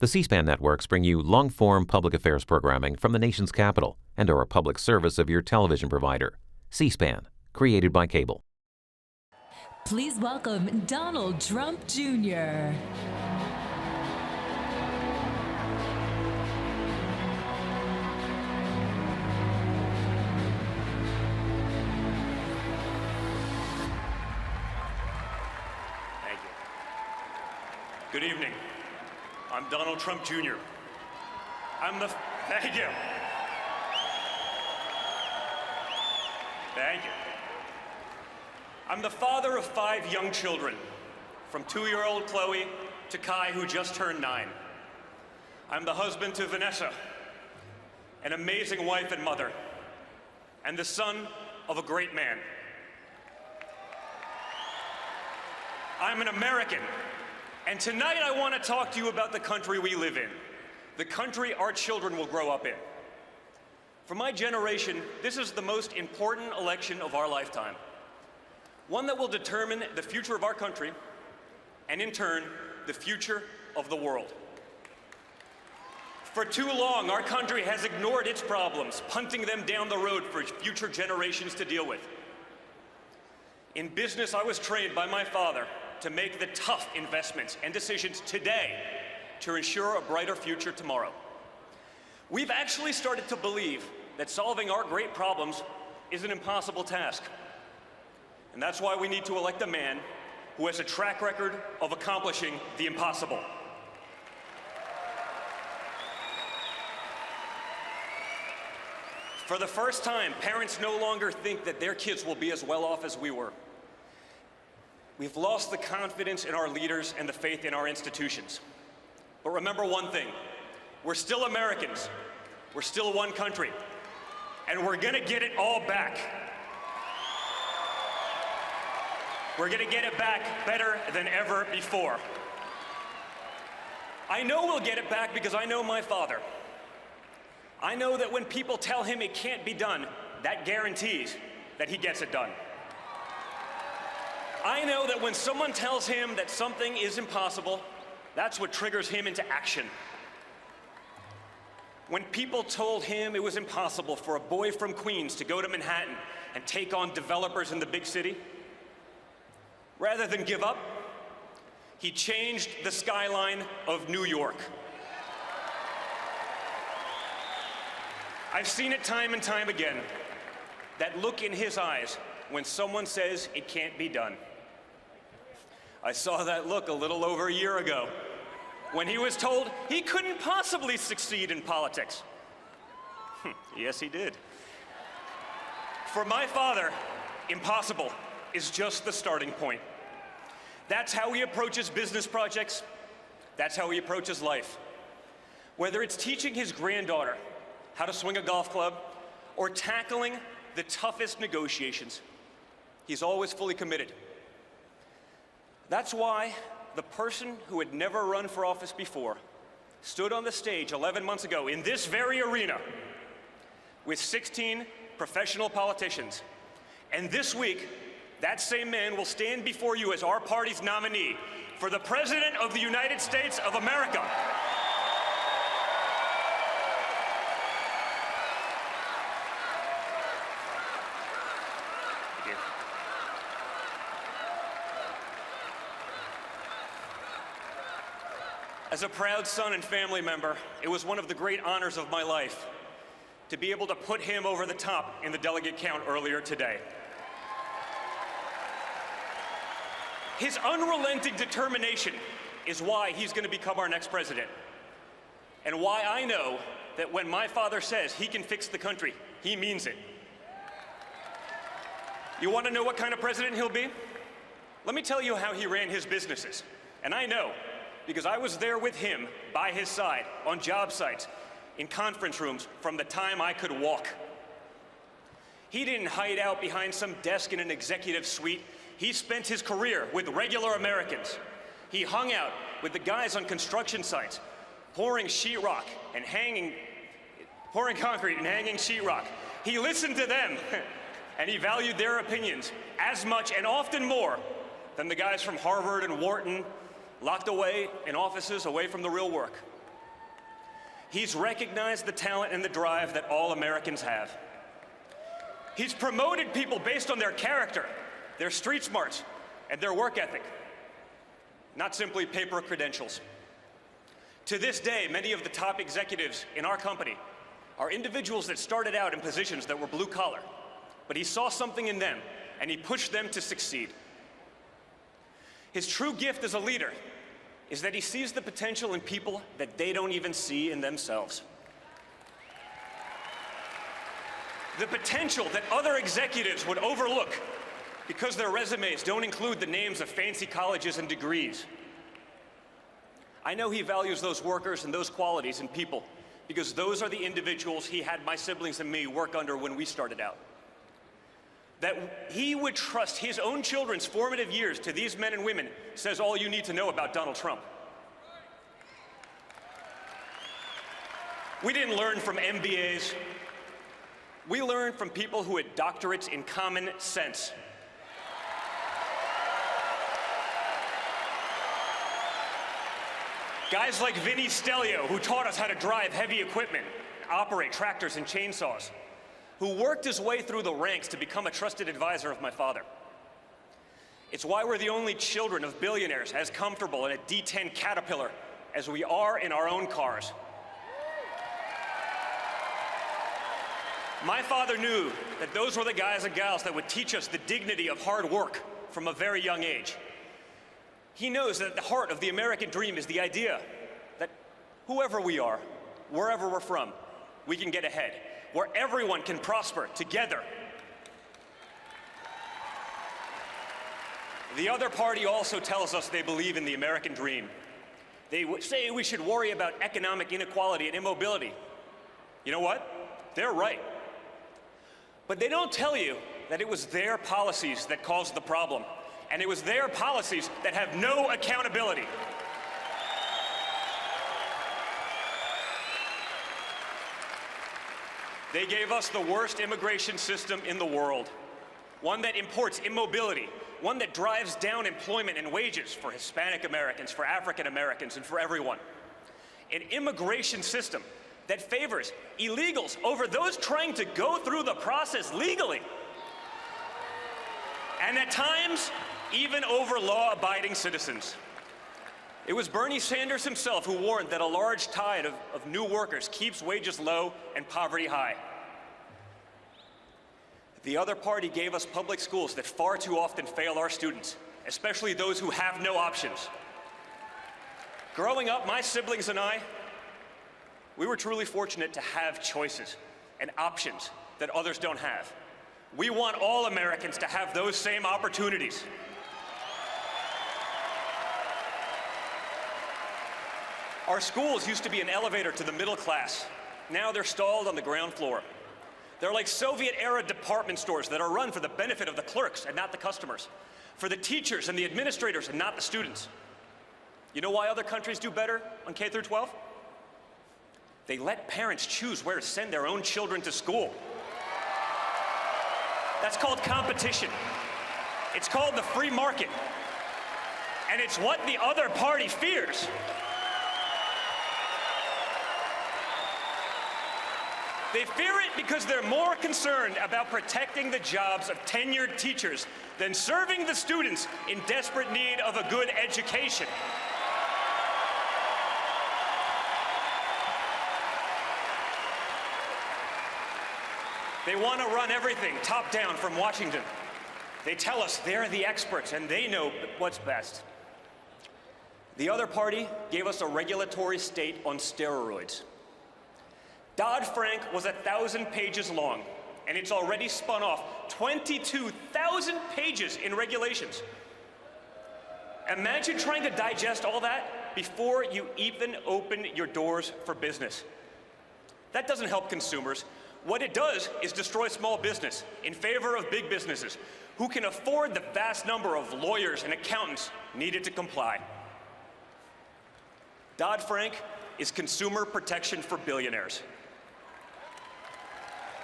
The C-SPAN networks bring you long-form public affairs programming from the nation's capital and are a public service of your television provider. C-SPAN, created by cable. Please welcome Donald Trump Jr. Thank you. Good evening. I'm Donald Trump Jr. Thank you. Thank you. I'm the father of 5 young children, from 2-year-old Chloe to Kai, who just turned 9. I'm the husband to Vanessa, an amazing wife and mother, and the son of a great man. I'm an American, and tonight I want to talk to you about the country we live in, the country our children will grow up in. For my generation, this is the most important election of our lifetime, one that will determine the future of our country, and in turn, the future of the world. For too long, our country has ignored its problems, punting them down the road for future generations to deal with. In business, I was trained by my father to make the tough investments and decisions today to ensure a brighter future tomorrow. We've actually started to believe that solving our great problems is an impossible task. And that's why we need to elect a man who has a track record of accomplishing the impossible. For the first time, parents no longer think that their kids will be as well off as we were. We've lost the confidence in our leaders and the faith in our institutions. But remember one thing, we're still Americans, we're still one country, and we're gonna get it all back. We're gonna get it back better than ever before. I know we'll get it back because I know my father. I know that when people tell him it can't be done, that guarantees that he gets it done. I know that when someone tells him that something is impossible, that's what triggers him into action. When people told him it was impossible for a boy from Queens to go to Manhattan and take on developers in the big city, rather than give up, he changed the skyline of New York. I've seen it time and time again, that look in his eyes when someone says it can't be done. I saw that look a little over a year ago when he was told he couldn't possibly succeed in politics. Yes, he did. For my father, impossible is just the starting point. That's how he approaches business projects. That's how he approaches life. Whether it's teaching his granddaughter how to swing a golf club or tackling the toughest negotiations, he's always fully committed. That's why the person who had never run for office before stood on the stage 11 months ago in this very arena with 16 professional politicians. And this week, that same man will stand before you as our party's nominee for the President of the United States of America. As a proud son and family member, it was one of the great honors of my life to be able to put him over the top in the delegate count earlier today. His unrelenting determination is why he's going to become our next president, and why I know that when my father says he can fix the country, he means it. You want to know what kind of president he'll be? Let me tell you how he ran his businesses. And I know, because I was there with him, by his side, on job sites, in conference rooms, from the time I could walk. He didn't hide out behind some desk in an executive suite. He spent his career with regular Americans. He hung out with the guys on construction sites, pouring sheetrock and pouring concrete and hanging sheetrock. He listened to them, and he valued their opinions as much and often more than the guys from Harvard and Wharton, locked away in offices away from the real work. He's recognized the talent and the drive that all Americans have. He's promoted people based on their character, their street smarts, and their work ethic, not simply paper credentials. To this day, many of the top executives in our company are individuals that started out in positions that were blue collar, but he saw something in them and he pushed them to succeed. His true gift as a leader is that he sees the potential in people that they don't even see in themselves. The potential that other executives would overlook because their resumes don't include the names of fancy colleges and degrees. I know he values those workers and those qualities in people because those are the individuals he had my siblings and me work under when we started out. That he would trust his own children's formative years to these men and women says all you need to know about Donald Trump. We didn't learn from MBAs. We learned from people who had doctorates in common sense. Guys like Vinny Stelio, who taught us how to drive heavy equipment, operate tractors and chainsaws, who worked his way through the ranks to become a trusted advisor of my father. It's why we're the only children of billionaires as comfortable in a D10 Caterpillar as we are in our own cars. My father knew that those were the guys and gals that would teach us the dignity of hard work from a very young age. He knows that at the heart of the American dream is the idea that whoever we are, wherever we're from, we can get ahead, where everyone can prosper together. The other party also tells us they believe in the American dream. They say we should worry about economic inequality and immobility. You know what? They're right. But they don't tell you that it was their policies that caused the problem, and it was their policies that have no accountability. They gave us the worst immigration system in the world, one that imports immobility, one that drives down employment and wages for Hispanic Americans, for African Americans, and for everyone. An immigration system that favors illegals over those trying to go through the process legally. And at times, even over law-abiding citizens. It was Bernie Sanders himself who warned that a large tide of new workers keeps wages low and poverty high. The other party gave us public schools that far too often fail our students, especially those who have no options. Growing up, my siblings and I, we were truly fortunate to have choices and options that others don't have. We want all Americans to have those same opportunities. Our schools used to be an elevator to the middle class. Now they're stalled on the ground floor. They're like Soviet-era department stores that are run for the benefit of the clerks and not the customers, for the teachers and the administrators and not the students. You know why other countries do better on K through 12? They let parents choose where to send their own children to school. That's called competition. It's called the free market. And it's what the other party fears. They fear it because they're more concerned about protecting the jobs of tenured teachers than serving the students in desperate need of a good education. They want to run everything top down from Washington. They tell us they're the experts and they know what's best. The other party gave us a regulatory state on steroids. Dodd-Frank was 1,000 pages long, and it's already spun off 22,000 pages in regulations. Imagine trying to digest all that before you even open your doors for business. That doesn't help consumers. What it does is destroy small business in favor of big businesses who can afford the vast number of lawyers and accountants needed to comply. Dodd-Frank is consumer protection for billionaires.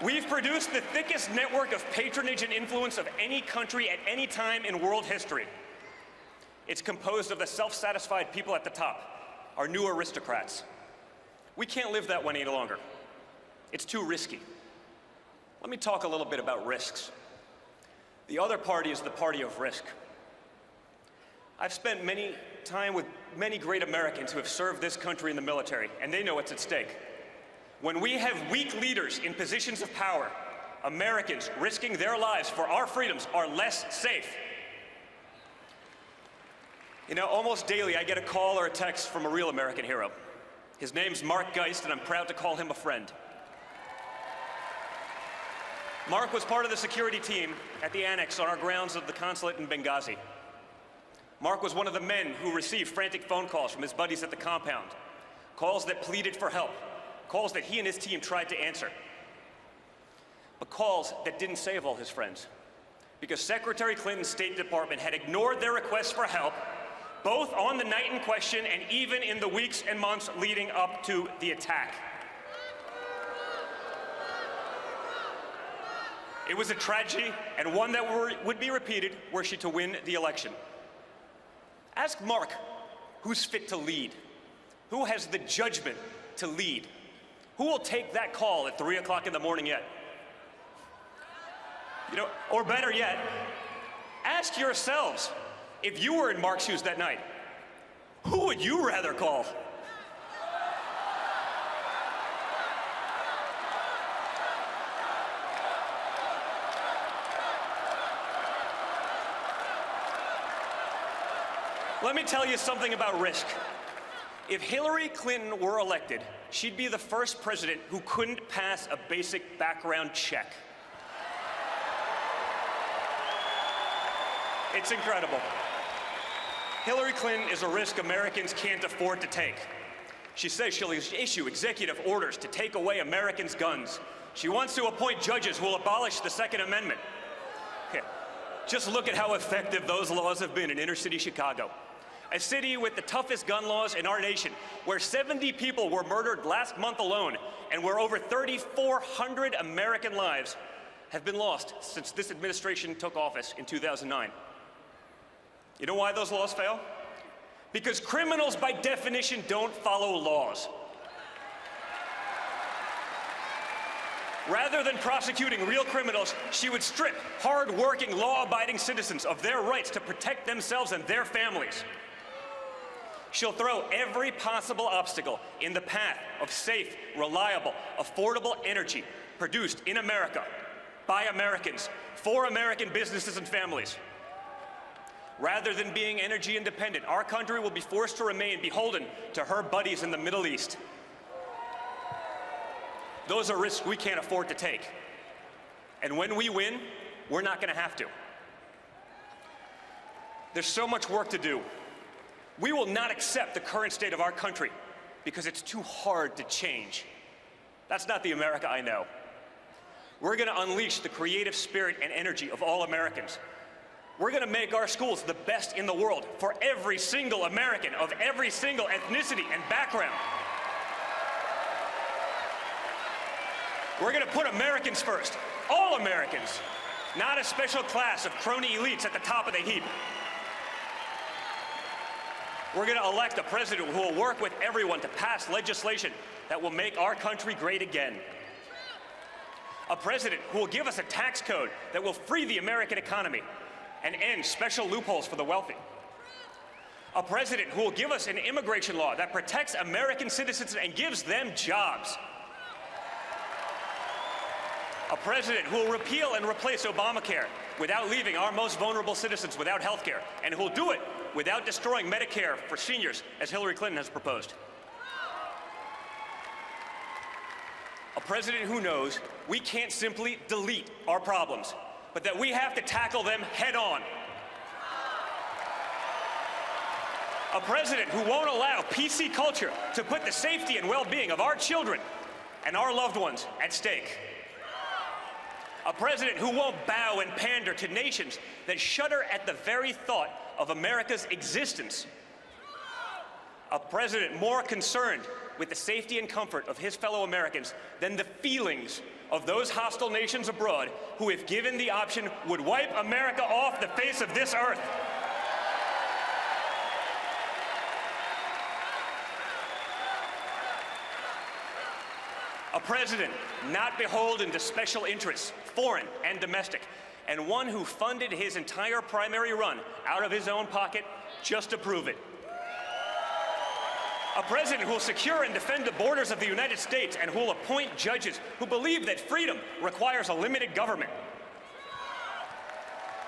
We've produced the thickest network of patronage and influence of any country at any time in world history. It's composed of the self-satisfied people at the top, our new aristocrats. We can't live that way any longer. It's too risky. Let me talk a little bit about risks. The other party is the party of risk. I've spent many time with many great Americans who have served this country in the military, and they know what's at stake. When we have weak leaders in positions of power, Americans risking their lives for our freedoms are less safe. You know, almost daily I get a call or a text from a real American hero. His name's Mark Geist, and I'm proud to call him a friend. Mark was part of the security team at the annex on our grounds of the consulate in Benghazi. Mark was one of the men who received frantic phone calls from his buddies at the compound, calls that pleaded for help, calls that he and his team tried to answer, but calls that didn't save all his friends, because Secretary Clinton's State Department had ignored their requests for help, both on the night in question and even in the weeks and months leading up to the attack. It was a tragedy, and one that would be repeated were she to win the election. Ask Mark who's fit to lead, who has the judgment to lead, who will take that call at 3 o'clock in the morning yet? You know, or better yet, ask yourselves, if you were in Mark's shoes that night, who would you rather call? Let me tell you something about risk. If Hillary Clinton were elected, she'd be the first president who couldn't pass a basic background check. It's incredible. Hillary Clinton is a risk Americans can't afford to take. She says she'll issue executive orders to take away Americans' guns. She wants to appoint judges who will abolish the Second Amendment. Okay. Just look at how effective those laws have been in inner-city Chicago, a city with the toughest gun laws in our nation, where 70 people were murdered last month alone, and where over 3,400 American lives have been lost since this administration took office in 2009. You know why those laws fail? Because criminals, by definition, don't follow laws. Rather than prosecuting real criminals, she would strip hard-working, law-abiding citizens of their rights to protect themselves and their families. She'll throw every possible obstacle in the path of safe, reliable, affordable energy produced in America, by Americans, for American businesses and families. Rather than being energy independent, our country will be forced to remain beholden to her buddies in the Middle East. Those are risks we can't afford to take. And when we win, we're not going to have to. There's so much work to do. We will not accept the current state of our country because it's too hard to change. That's not the America I know. We're going to unleash the creative spirit and energy of all Americans. We're going to make our schools the best in the world for every single American of every single ethnicity and background. We're going to put Americans first, all Americans, not a special class of crony elites at the top of the heap. We're going to elect a president who will work with everyone to pass legislation that will make our country great again. A president who will give us a tax code that will free the American economy and end special loopholes for the wealthy. A president who will give us an immigration law that protects American citizens and gives them jobs. A president who will repeal and replace Obamacare without leaving our most vulnerable citizens without health care, and who will do it without destroying Medicare for seniors, as Hillary Clinton has proposed. A president who knows we can't simply delete our problems, but that we have to tackle them head on. A president who won't allow PC culture to put the safety and well-being of our children and our loved ones at stake. A president who won't bow and pander to nations that shudder at the very thought of America's existence. A president more concerned with the safety and comfort of his fellow Americans than the feelings of those hostile nations abroad who, if given the option, would wipe America off the face of this earth. A president not beholden to special interests, foreign and domestic, and one who funded his entire primary run out of his own pocket just to prove it. A president who will secure and defend the borders of the United States and who will appoint judges who believe that freedom requires a limited government.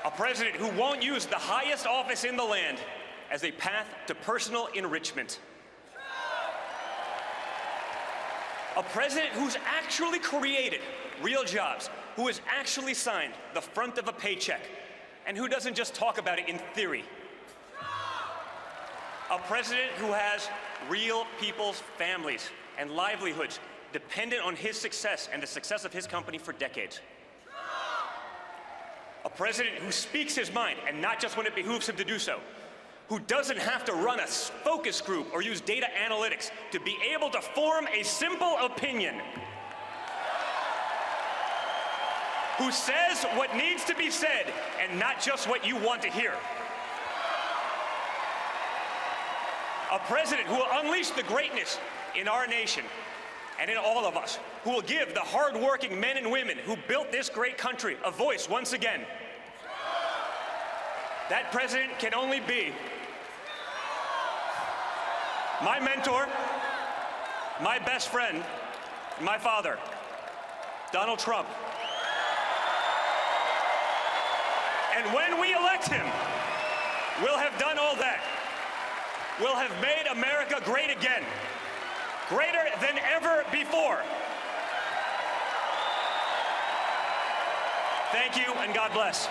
A president who won't use the highest office in the land as a path to personal enrichment. A president who's actually created real jobs, who has actually signed the front of a paycheck, and who doesn't just talk about it in theory. A president who has real people's families and livelihoods dependent on his success and the success of his company for decades. A president who speaks his mind, and not just when it behooves him to do so, who doesn't have to run a focus group or use data analytics to be able to form a simple opinion, who says what needs to be said and not just what you want to hear. A president who will unleash the greatness in our nation and in all of us, who will give the hard-working men and women who built this great country a voice once again. That president can only be my mentor, my best friend, my father, Donald Trump. And when we elect him, we'll have done all that. We'll have made America great again, greater than ever before. Thank you, and God bless.